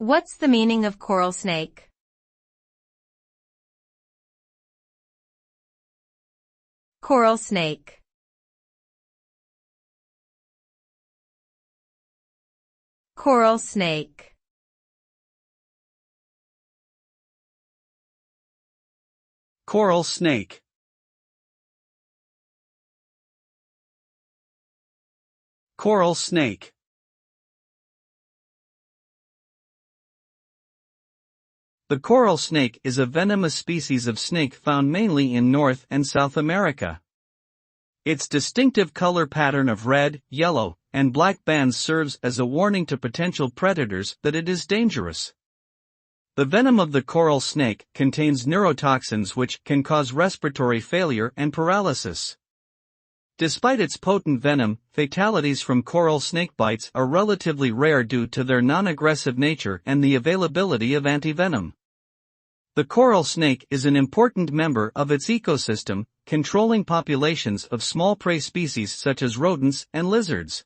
What's the meaning of coral snake? Coral snake. Coral snake. Coral snake. Coral snake. The coral snake is a venomous species of snake found mainly in North and South America. Its distinctive color pattern of red, yellow, and black bands serves as a warning to potential predators that it is dangerous. The venom of the coral snake contains neurotoxins which can cause respiratory failure and paralysis. Despite its potent venom, fatalities from coral snake bites are relatively rare due to their non-aggressive nature and the availability of antivenom. The coral snake is an important member of its ecosystem, controlling populations of small prey species such as rodents and lizards.